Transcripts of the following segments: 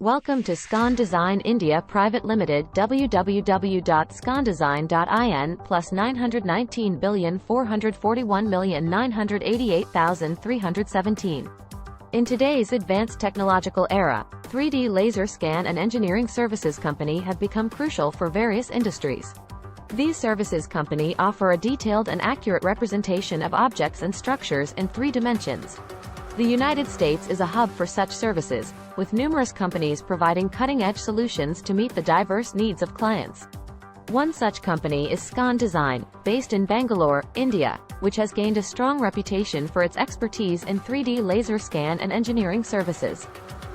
Welcome to SCON Design India Private Limited www.scondesign.in plus 919,441,988,317. In today's advanced technological era, 3D laser scan and engineering services company have become crucial for various industries. These services company offer a detailed and accurate representation of objects and structures in 3 dimensions. The United States is a hub for such services, with numerous companies providing cutting-edge solutions to meet the diverse needs of clients. One such company is SCON Design, based in Bangalore, India, which has gained a strong reputation for its expertise in 3D laser scan and engineering services.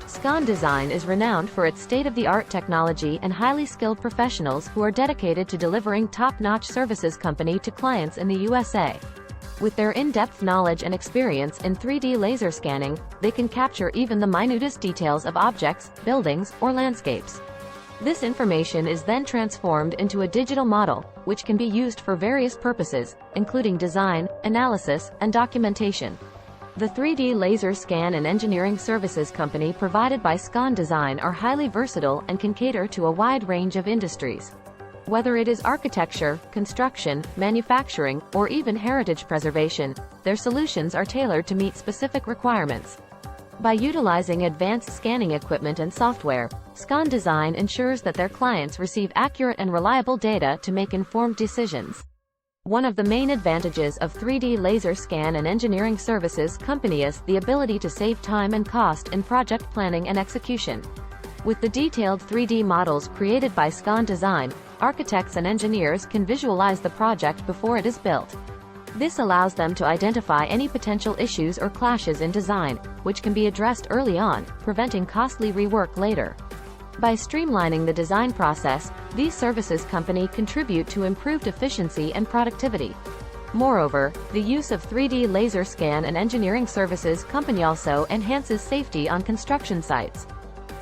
SCON Design is renowned for its state-of-the-art technology and highly skilled professionals who are dedicated to delivering top-notch services company to clients in the USA. With their in-depth knowledge and experience in 3D laser scanning, they can capture even the minutest details of objects, buildings, or landscapes. This information is then transformed into a digital model, which can be used for various purposes, including design, analysis, and documentation. The 3D laser scan and engineering services company provided by SCON Design are highly versatile and can cater to a wide range of industries. Whether it is architecture, construction, manufacturing, or even heritage preservation, their solutions are tailored to meet specific requirements. By utilizing advanced scanning equipment and software, SCON Design ensures that their clients receive accurate and reliable data to make informed decisions. One of the main advantages of 3D laser scan and engineering services company is the ability to save time and cost in project planning and execution. With the detailed 3D models created by SCON Design, architects and engineers can visualize the project before it is built. This allows them to identify any potential issues or clashes in design, which can be addressed early on, preventing costly rework later. By streamlining the design process, these services company contribute to improved efficiency and productivity. Moreover, the use of 3D laser scan and engineering services company also enhances safety on construction sites.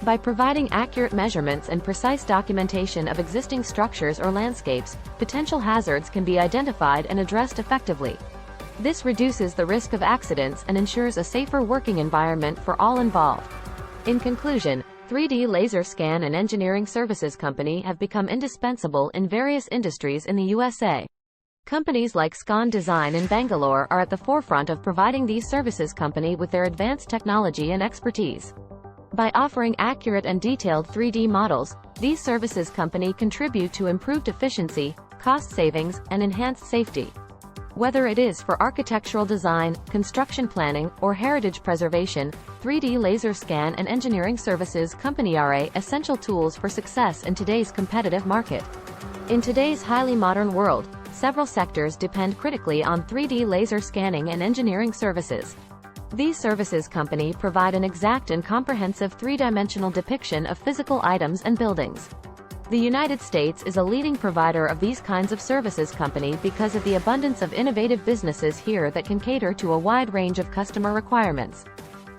By providing accurate measurements and precise documentation of existing structures or landscapes, potential hazards can be identified and addressed effectively. This reduces the risk of accidents and ensures a safer working environment for all involved. In conclusion, 3D laser scan and engineering services company have become indispensable in various industries in the USA. Companies like SCON Design in Bangalore are at the forefront of providing these services company with their advanced technology and expertise. By offering accurate and detailed 3D models, these services company contribute to improved efficiency, cost savings, and enhanced safety. Whether it is for architectural design, construction planning, or heritage preservation, 3D laser scan and engineering services company are essential tools for success in today's competitive market. In today's highly modern world, several sectors depend critically on 3D laser scanning and engineering services. These services company provide an exact and comprehensive 3-dimensional depiction of physical items and buildings. The United States is a leading provider of these kinds of services company because of the abundance of innovative businesses here that can cater to a wide range of customer requirements.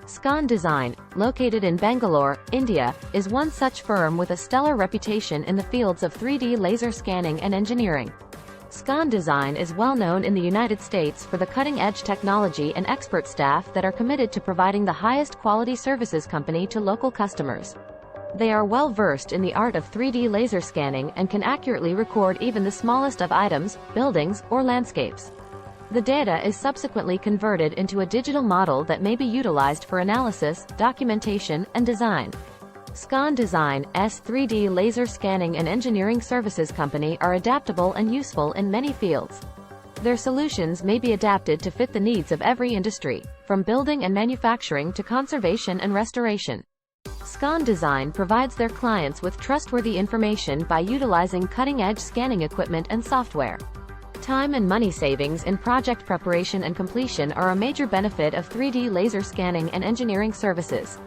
SCON Design, located in Bangalore, India, is one such firm with a stellar reputation in the fields of 3D laser scanning and engineering. SCON Design is well known in the United States for the cutting-edge technology and expert staff that are committed to providing the highest quality services company to local customers. They are well versed in the art of 3D laser scanning and can accurately record even the smallest of items, buildings, or landscapes. The data is subsequently converted into a digital model that may be utilized for analysis, documentation, and design. SCON Design's 3D laser scanning and engineering services company are adaptable and useful in many fields. Their solutions may be adapted to fit the needs of every industry, from building and manufacturing to conservation and restoration. SCON Design provides their clients with trustworthy information by utilizing cutting-edge scanning equipment and software. Time and money savings in project preparation and completion are a major benefit of 3D laser scanning and engineering services.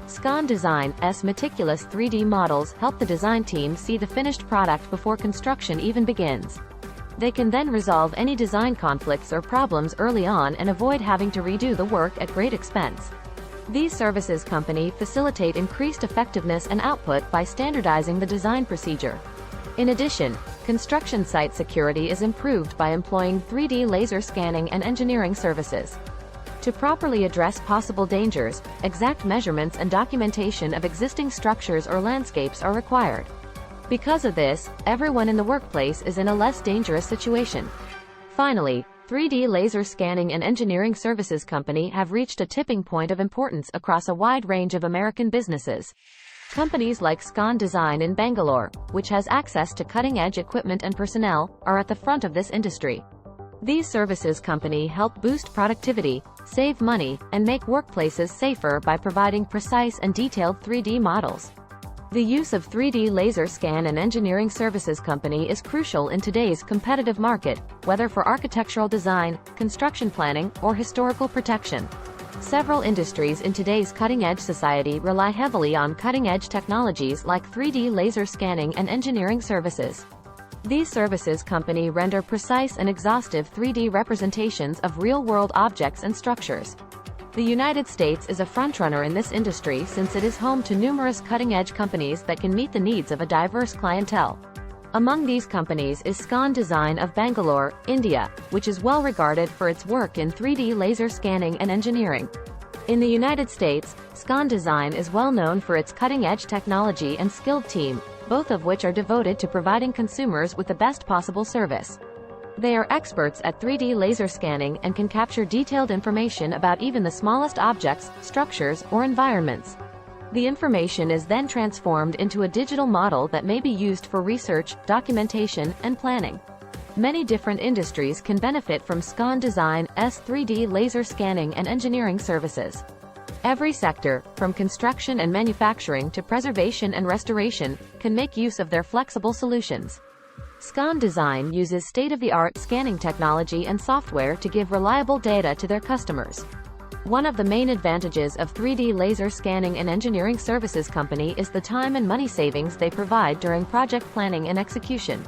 SCON Design's meticulous 3D models help the design team see the finished product before construction even begins. They can then resolve any design conflicts or problems early on and avoid having to redo the work at great expense. These services company facilitate increased effectiveness and output by standardizing the design procedure. In addition, construction site security is improved by employing 3D laser scanning and engineering services. To properly address possible dangers, exact measurements and documentation of existing structures or landscapes are required. Because of this, everyone in the workplace is in a less dangerous situation. Finally, 3D Laser Scanning and Engineering Services Company have reached a tipping point of importance across a wide range of American businesses. Companies like SCON Design in Bangalore, which has access to cutting-edge equipment and personnel, are at the front of this industry. These services company help boost productivity, save money, and make workplaces safer by providing precise and detailed 3D models. The use of 3D Laser Scan and Engineering Services Company is crucial in today's competitive market, whether for architectural design, construction planning, or historical protection. Several industries in today's cutting-edge society rely heavily on cutting-edge technologies like 3D laser scanning and engineering services. These services company render precise and exhaustive 3D representations of real-world objects and structures. The United States is a frontrunner in this industry since it is home to numerous cutting-edge companies that can meet the needs of a diverse clientele. Among these companies is SCON Design of Bangalore, India, which is well regarded for its work in 3D laser scanning and engineering. In the United States, SCON Design is well known for its cutting-edge technology and skilled team, both of which are devoted to providing consumers with the best possible service. They are experts at 3D laser scanning and can capture detailed information about even the smallest objects, structures, or environments. The information is then transformed into a digital model that may be used for research, documentation, and planning. Many different industries can benefit from SCON Design's 3D laser scanning and engineering services. Every sector, from construction and manufacturing to preservation and restoration, can make use of their flexible solutions. SCON Design uses state-of-the-art scanning technology and software to give reliable data to their customers. One of the main advantages of 3D Laser Scanning and Engineering Services Company is the time and money savings they provide during project planning and execution.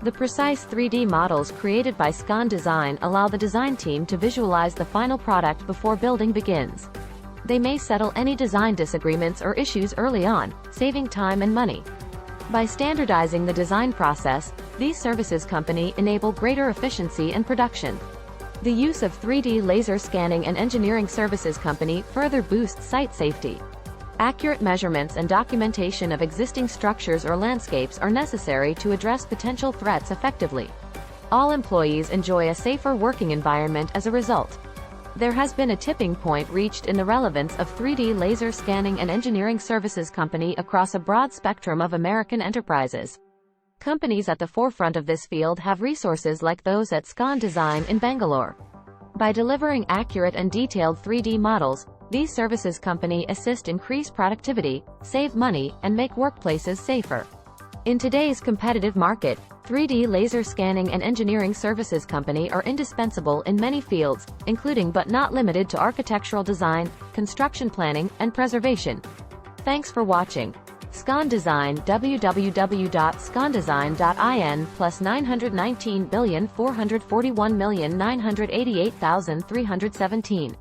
The precise 3D models created by SCON Design allow the design team to visualize the final product before building begins. They may settle any design disagreements or issues early on, saving time and money. By standardizing the design process, these services company enable greater efficiency and production. The use of 3D Laser Scanning and Engineering Services Company further boosts site safety. Accurate measurements and documentation of existing structures or landscapes are necessary to address potential threats effectively. All employees enjoy a safer working environment as a result. There has been a tipping point reached in the relevance of 3D Laser Scanning and Engineering Services Company across a broad spectrum of American enterprises. Companies at the forefront of this field have resources like those at SCON Design in Bangalore. By delivering accurate and detailed 3D models, these services company assist increase productivity, save money, and make workplaces safer. In today's competitive market, 3D Laser Scanning and Engineering Services Company are indispensable in many fields, including but not limited to architectural design, construction planning, and preservation. Thanks for watching. SCON Design www.scondesign.in plus 919,441,988,317